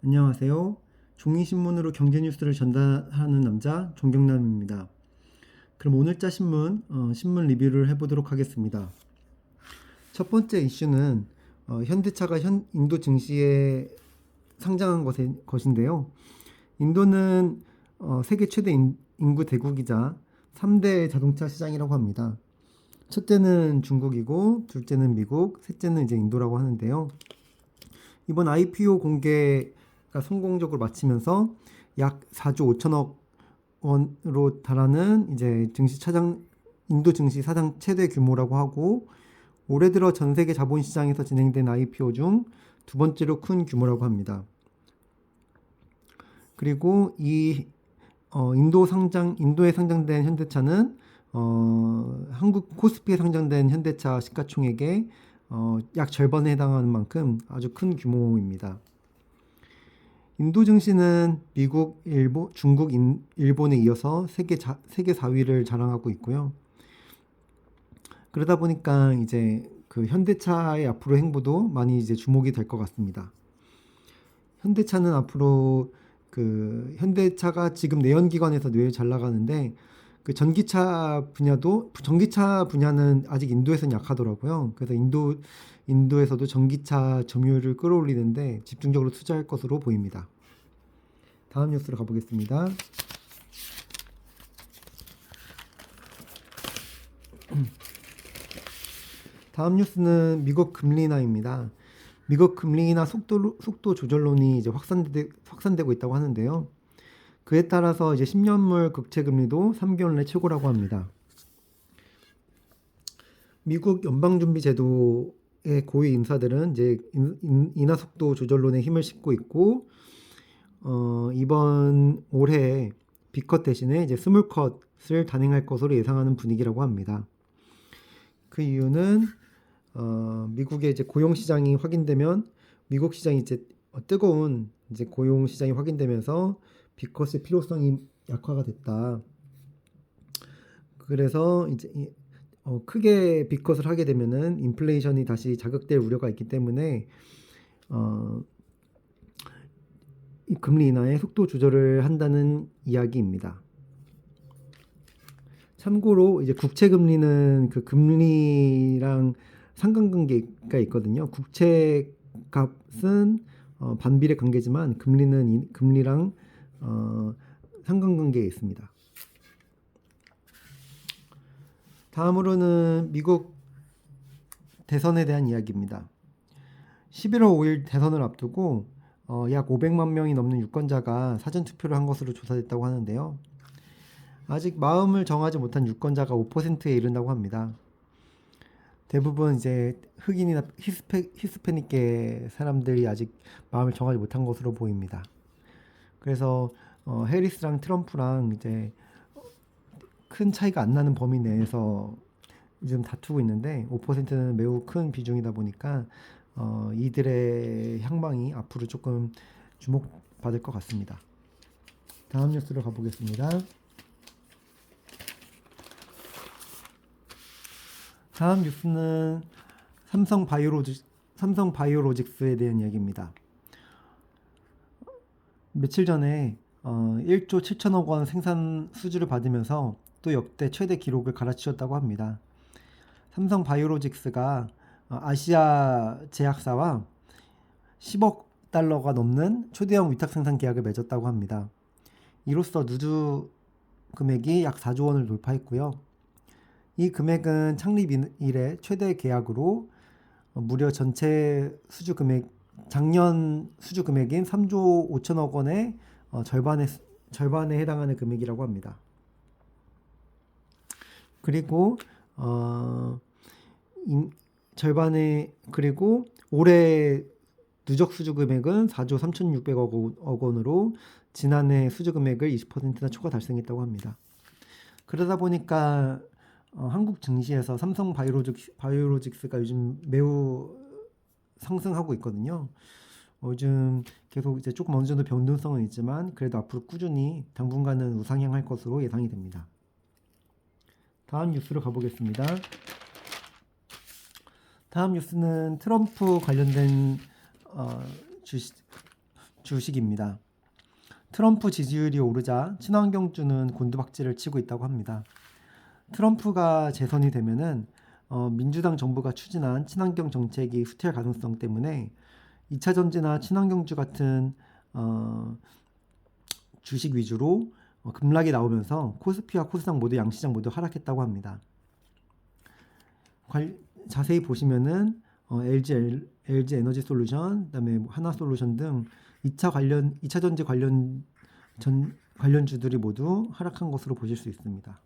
안녕하세요. 종이신문으로 경제 뉴스를 전달하는 남자 종경남입니다. 그럼 오늘자 신문 리뷰를 해보도록 하겠습니다. 첫 번째 이슈는 현대차가 인도 증시에 상장한 것인데요. 인도는 세계 최대 인구 대국이자 3대 자동차 시장이라고 합니다. 첫째는 중국이고, 둘째는 미국, 셋째는 이제 인도라고 하는데요. 이번 IPO 공개가 성공적으로 마치면서 약 4조 5천억 원으로 달하는 이제 인도 증시 사상 최대 규모라고 하고, 올해 들어 전 세계 자본시장에서 진행된 IPO 중 두 번째로 큰 규모라고 합니다. 그리고 인도에 상장된 현대차는 한국 코스피에 상장된 현대차 시가총액의 약 절반에 해당하는 만큼 아주 큰 규모입니다. 인도 증시는 미국, 중국, 일본에 이어서 세계 4위를 자랑하고 있고요. 그러다 보니까 이제 그 현대차의 앞으로 행보도 많이 이제 주목이 될 것 같습니다. 현대차는 앞으로 현대차가 지금 내연기관에서 뇌 잘 나가는데 그 전기차 분야는 아직 인도에서는 약하더라고요. 그래서 인도에서도 전기차 점유율을 끌어올리는데 집중적으로 투자할 것으로 보입니다. 다음 뉴스로 가보겠습니다. 다음 뉴스는 미국 금리 인하입니다. 미국 금리 인하 속도 조절론이 이제 확산되고 있다고 하는데요. 그에 따라서 이제 10년물 국채 금리도 3개월 내 최고라고 합니다. 미국 연방준비제도의 고위 인사들은 이제 인하 속도 조절론에 힘을 싣고 있고, 이번 올해 B컷 대신에 이제 스몰컷을 단행할 것으로 예상하는 분위기라고 합니다. 그 이유는 미국의 이제 고용 시장이 확인되면 미국 시장이 이제 뜨거운 이제 고용 시장이 확인되면서 B컷의 필요성이 약화가 됐다. 그래서 이제 크게 B컷을 하게 되면은 인플레이션이 다시 자극될 우려가 있기 때문에 이 금리 인하의 속도 조절을 한다는 이야기입니다. 참고로 이제 국채 금리는 그 금리랑 상관관계가 있거든요. 국채 값은 반비례 관계지만 금리는 금리랑 상관관계에 있습니다. 다음으로는 미국 대선에 대한 이야기입니다. 11월 5일 대선을 앞두고 약 500만 명이 넘는 유권자가 사전투표를 한 것으로 조사됐다고 하는데요. 아직 마음을 정하지 못한 유권자가 5%에 이른다고 합니다. 대부분 이제 흑인이나 히스패닉계 사람들이 아직 마음을 정하지 못한 것으로 보입니다. 그래서 해리스랑 트럼프랑 이제 큰 차이가 안 나는 범위 내에서 요즘 다투고 있는데 5%는 매우 큰 비중이다 보니까 이들의 향방이 앞으로 조금 주목받을 것 같습니다. 다음 뉴스로 가보겠습니다. 다음 뉴스는 삼성바이오로직스에 대한 이야기입니다. 며칠 전에 1조 7천억 원 생산 수주를 받으면서 또 역대 최대 기록을 갈아치웠다고 합니다. 삼성바이오로직스가 아시아 제약사와 10억 달러가 넘는 초대형 위탁 생산 계약을 맺었다고 합니다. 이로써 누주 금액이 약 4조 원을 돌파했고요. 이 금액은 창립 이래 최대 계약으로 무려 전체 작년 수주 금액인 3조 5천억 원의 절반에 해당하는 금액이라고 합니다. 그리고 올해 누적 수주 금액은 4조 3,600억 원으로 지난해 수주 금액을 20%나 초과 달성했다고 합니다. 그러다 보니까 한국 증시에서 삼성 바이오로직스가 요즘 매우 상승하고 있거든요. 요즘 계속 이제 조금 어느 정도 변동성은 있지만 그래도 앞으로 꾸준히 당분간은 우상향할 것으로 예상이 됩니다. 다음 뉴스로 가보겠습니다. 다음 뉴스는 트럼프 관련된 주식입니다. 트럼프 지지율이 오르자 친환경주는 곤두박질을 치고 있다고 합니다. 트럼프가 재선이 되면은 민주당 정부가 추진한 친환경 정책이 후퇴할 가능성 때문에 2차 전지나 친환경주 같은 주식 위주로 급락이 나오면서 코스피와 코스닥 모두 양시장 모두 하락했다고 합니다. 자세히 보시면은 LG 에너지 솔루션, 그다음에 하나솔루션 등 2차 전지 관련주들이 모두 하락한 것으로 보실 수 있습니다.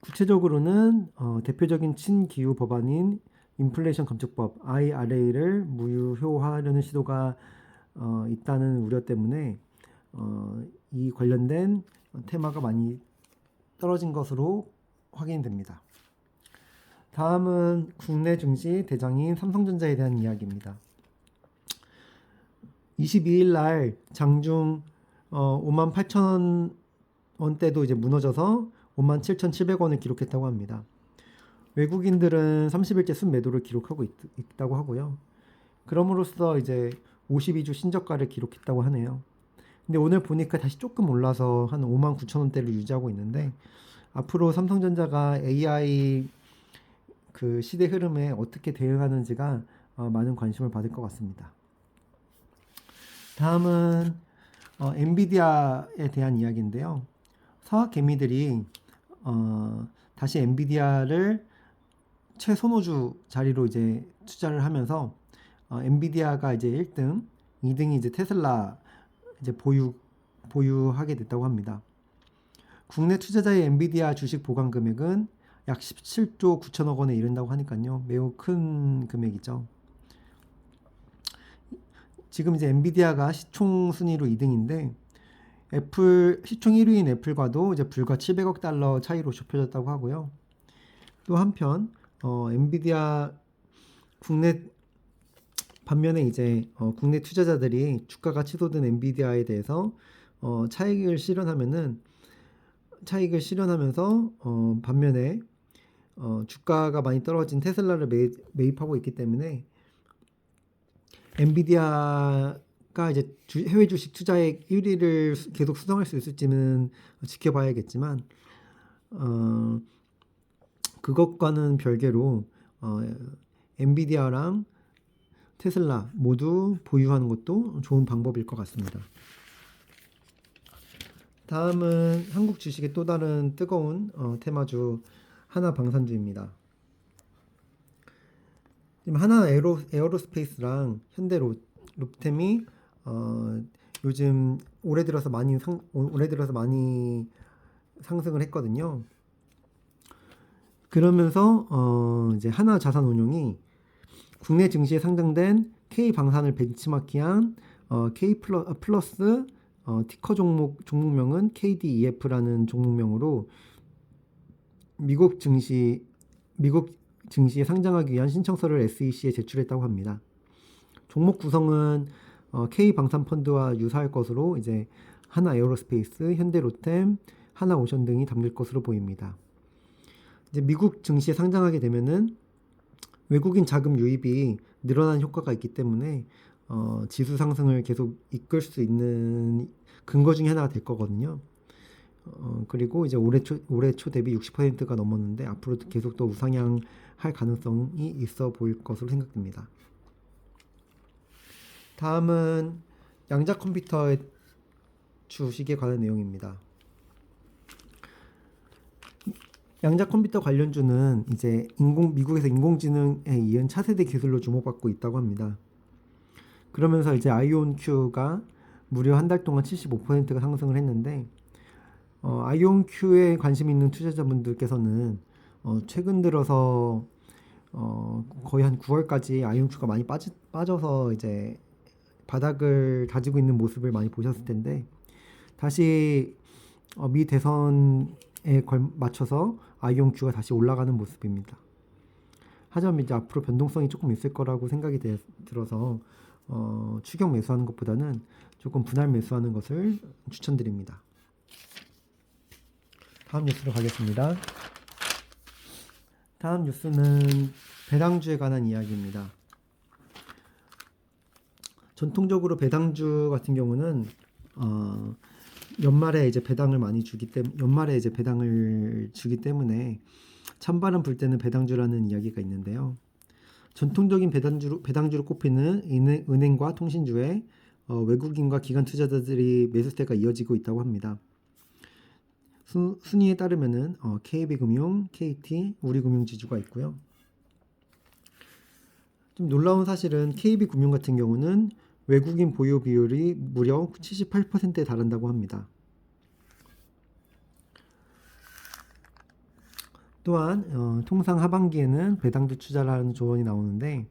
구체적으로는 대표적인 친기후 법안인 인플레이션 감축법 IRA를 무효화하려는 시도가 있다는 우려 때문에 이 관련된 테마가 많이 떨어진 것으로 확인됩니다. 다음은 국내 증시 대장인 삼성전자에 대한 이야기입니다. 22일 날 장중 58,000원대도 이제 무너져서 57,700원을 기록했다고 합니다. 외국인들은 30일째 순매도를 기록하고 있다고 하고요. 그럼으로써 이제 52주 신저가를 기록했다고 하네요. 근데 오늘 보니까 다시 조금 올라서 한 59,000원대를 유지하고 있는데 앞으로 삼성전자가 AI 그 시대 흐름에 어떻게 대응하는지가 많은 관심을 받을 것 같습니다. 다음은 엔비디아에 대한 이야기인데요. 서학 개미들이 다시 엔비디아를 최선호주 자리로 이제 투자를 하면서 엔비디아가 이제 1등, 2등이 이제 테슬라 이제 보유하게 됐다고 합니다. 국내 투자자의 엔비디아 주식 보관 금액은 약 17조 9천억 원에 이른다고 하니까요. 매우 큰 금액이죠. 지금 이제 엔비디아가 시총 순위로 2등인데 시총 1위인 애플과도 이제 불과 700억 달러 차이로 좁혀졌다고 하고요. 또 한편 엔비디아 반면에 이제 국내 투자자들이 주가가 치솟은 엔비디아에 대해서 차익을 실현하면서 반면에 주가가 많이 떨어진 테슬라를 매입하고 있기 때문에 엔비디아가 이제 해외 주식 투자의 1위를 계속 수성할 수 있을지는 지켜봐야겠지만 그것과는 별개로 엔비디아랑 테슬라 모두 보유하는 것도 좋은 방법일 것 같습니다. 다음은 한국 주식의 또 다른 뜨거운 테마주 하나방산주입니다. 지금 하나 에어로스페이스랑 현대 롭템이 요즘 올해 들어서 많이 상승을 했거든요. 그러면서 이제 하나 자산운용이 국내 증시에 상장된 K 방산을 벤치마킹한 K 플러스 티커 종목명은 KDEF라는 종목명으로 미국 증시에 상장하기 위한 신청서를 SEC에 제출했다고 합니다. 종목 구성은 K 방산 펀드와 유사할 것으로 이제 하나 에어로스페이스, 현대 로템, 하나 오션 등이 담길 것으로 보입니다. 이제 미국 증시에 상장하게 되면은 외국인 자금 유입이 늘어나는 효과가 있기 때문에 지수 상승을 계속 이끌 수 있는 근거 중에 하나가 될 거거든요. 그리고 이제 올해 초 대비 60%가 넘었는데 앞으로 계속 더 우상향할 가능성이 있어 보일 것으로 생각됩니다. 다음은 양자 컴퓨터의 주식에 관한 내용입니다. 양자 컴퓨터 관련주는 이제 미국에서 인공지능에 이은 차세대 기술로 주목받고 있다고 합니다. 그러면서 이제 아이온큐가 무려 한 달 동안 75%가 상승을 했는데 아이온큐에 관심 있는 투자자분들께서는 최근 들어서 거의 한 9월까지 아이온큐가 많이 빠져서 이제 바닥을 다지고 있는 모습을 많이 보셨을 텐데 다시 미 대선에 맞춰서 아이온큐가 다시 올라가는 모습입니다. 하지만 이제 앞으로 변동성이 조금 있을 거라고 생각이 들어서 추격 매수하는 것보다는 조금 분할 매수하는 것을 추천드립니다. 다음 뉴스로 가겠습니다. 다음 뉴스는 배당주에 관한 이야기입니다. 전통적으로 배당주 같은 경우는 연말에 이제 배당을 주기 때문에 찬바람 불 때는 배당주라는 이야기가 있는데요. 전통적인 배당주로 꼽히는 은행과 통신주에 외국인과 기관 투자자들이 매수세가 이어지고 있다고 합니다. 순위에 따르면은 KB금융, KT, 우리금융지주가 있고요. 좀 놀라운 사실은 KB금융 같은 경우는 외국인 보유 비율이 무려 78%에 달한다고 합니다. 또한 통상 하반기에는 배당주 투자라는 조언이 나오는데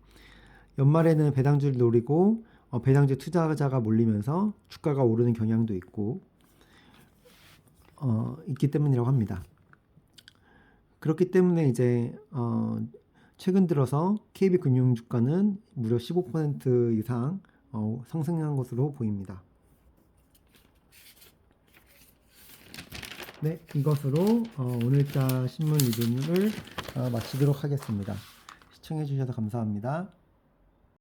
연말에는 배당주를 노리고 배당주 투자자가 몰리면서 주가가 오르는 경향도 있기 때문이라고 합니다. 그렇기 때문에 이제 최근 들어서 KB금융 주가는 무려 15% 이상 상승한 것으로 보입니다. 네, 이것으로 오늘자 신문 리뷰를 마치도록 하겠습니다. 시청해 주셔서 감사합니다.